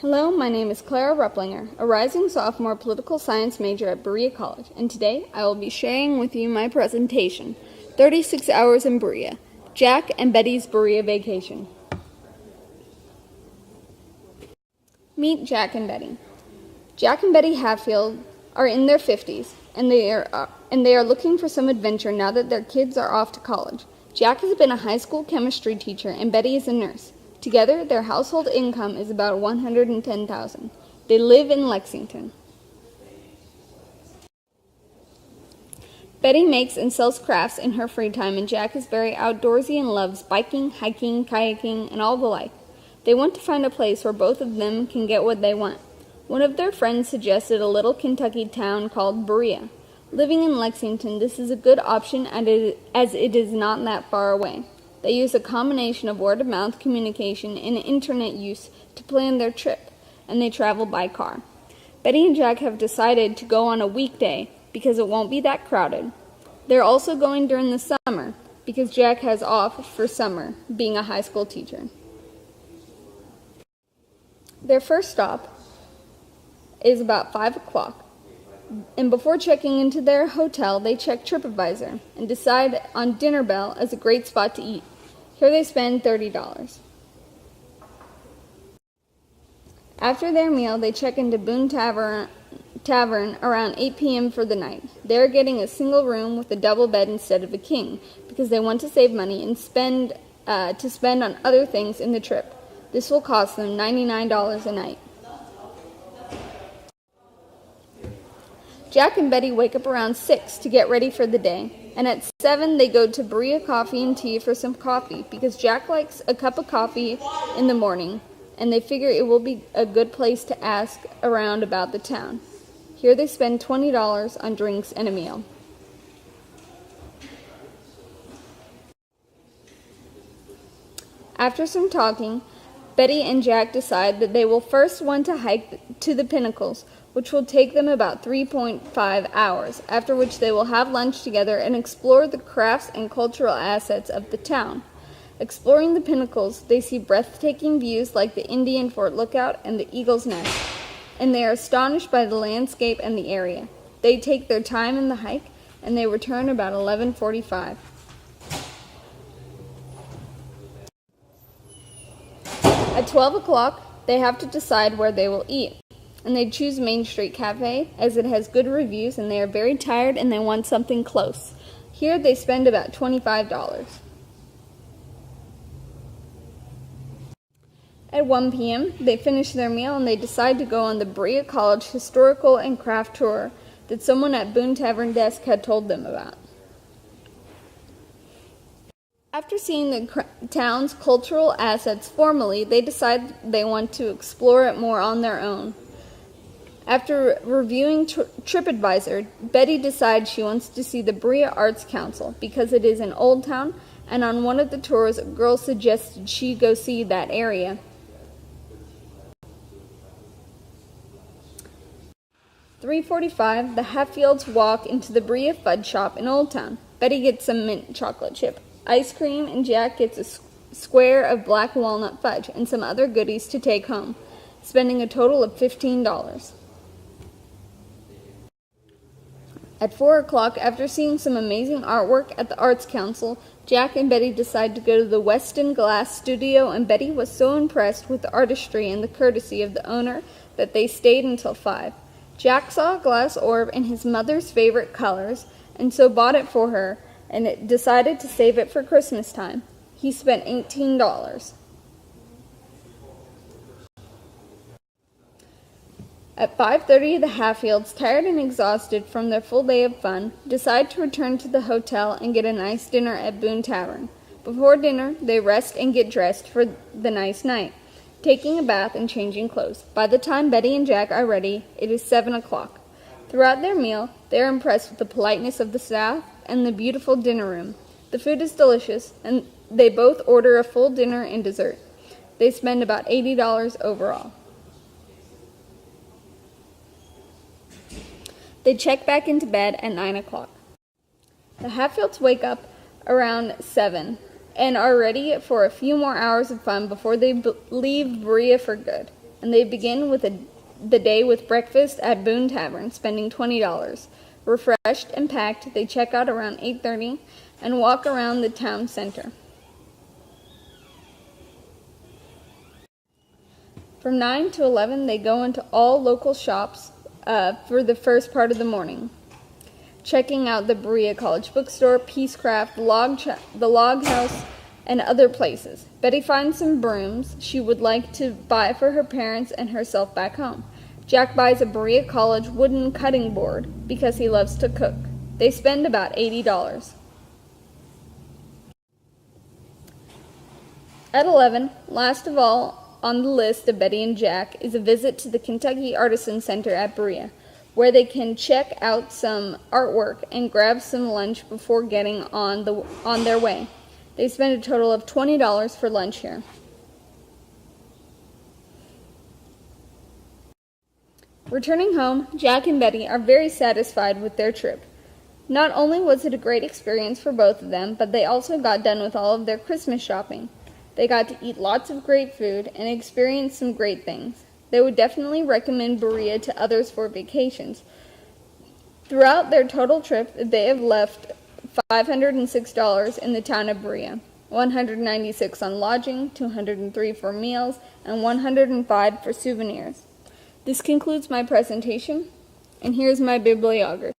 Hello, my name is Clara, a rising sophomore political science major at Berea College, and today I will be sharing with you my presentation, 36 Hours in Berea, Jack and Betty's Berea Vacation. Meet Jack and Betty. Jack and Betty Hatfield are in their 50s, and they are looking for some adventure now that their kids are off to college. Jack has been a high school chemistry teacher, and Betty is a nurse. Together, their household income is about $110,000. They live in Lexington. Betty makes and sells crafts in her free time, and Jack is very outdoorsy and loves biking, hiking, kayaking, and all the like. They want to find a place where both of them can get what they want. One of their friends suggested a little Kentucky town called Berea. Living in Lexington, this is a good option as it is not that far away. They use a combination of word-of-mouth communication and internet use to plan their trip, and they travel by car. Betty and Jack have decided to go on a weekday because it won't be that crowded. They're also going during the summer because Jack has off for summer, being a high school teacher. Their first stop is about 5 o'clock, and before checking into their hotel, they check TripAdvisor and decide on Dinner Bell as a great spot to eat. Here they spend $30. After their meal, they check into Boone Tavern around 8 p.m. for the night. They are getting a single room with a double bed instead of a king because they want to save money and spend on other things in the trip. This will cost them $99 a night. Jack and Betty wake up around 6 to get ready for the day, and at 7 they go to Berea Coffee and Tea for some coffee because Jack likes a cup of coffee in the morning, and they figure it will be a good place to ask around about the town. Here they spend $20 on drinks and a meal. After some talking, Betty and Jack decide that they will first want to hike to the Pinnacles, which will take them about 3.5 hours, after which they will have lunch together and explore the crafts and cultural assets of the town. Exploring the Pinnacles, they see breathtaking views like the Indian Fort Lookout and the Eagle's Nest, and they are astonished by the landscape and the area. They take their time in the hike, and they return about 11:45. At 12 o'clock, they have to decide where they will eat, and they choose Main Street Cafe as it has good reviews and they are very tired and they want something close. Here they spend about $25. At 1 p.m., they finish their meal and they decide to go on the Berea College historical and craft tour that someone at Boone Tavern desk had told them about. After seeing the town's cultural assets formally, they decide they want to explore it more on their own. After reviewing TripAdvisor, Betty decides she wants to see the Berea Arts Council because it is an old town, and on one of the tours, a girl suggested she go see that area. At 3:45, the Hatfields walk into the Berea Fudge Shop in Old Town. Betty gets some mint chocolate chip ice cream, and Jack gets a square of black walnut fudge and some other goodies to take home, spending a total of $15. At 4 o'clock, after seeing some amazing artwork at the Arts Council, Jack and Betty decide to go to the Weston Glass Studio, and Betty was so impressed with the artistry and the courtesy of the owner that they stayed until 5. Jack saw a glass orb in his mother's favorite colors, and so bought it for her, and decided to save it for Christmas time. He spent $18. At 5:30, the Hatfields, tired and exhausted from their full day of fun, decide to return to the hotel and get a nice dinner at Boone Tavern. Before dinner, they rest and get dressed for the nice night, taking a bath and changing clothes. By the time Betty and Jack are ready, it is 7 o'clock. Throughout their meal, they are impressed with the politeness of the staff and the beautiful dinner room. The food is delicious, and they both order a full dinner and dessert. They spend about $80 overall. They check back into bed at 9 o'clock. The Hatfields wake up around 7 and are ready for a few more hours of fun before they leave Berea for good. and they begin with the day with breakfast at Boone Tavern, spending $20. Refreshed and packed, they check out around 8:30 and walk around the town center. From 9 to 11, they go into all local shops for the first part of the morning, checking out the Berea College bookstore, Peacecraft, the Log House, and other places. Betty finds some brooms she would like to buy for her parents and herself back home. Jack buys a Berea College wooden cutting board because he loves to cook. They spend about $80. At 11, last of all on the list of Betty and Jack, is a visit to the Kentucky Artisan Center at Berea, where they can check out some artwork and grab some lunch before getting on their way. They spend a total of $20 for lunch here. Returning home, Jack and Betty are very satisfied with their trip. Not only was it a great experience for both of them, but they also got done with all of their Christmas shopping. They got to eat lots of great food and experience some great things. They would definitely recommend Berea to others for vacations. Throughout their total trip, they have left $506 in the town of Berea, $196 on lodging, $203 for meals, and $105 for souvenirs. This concludes my presentation, and here's my bibliography.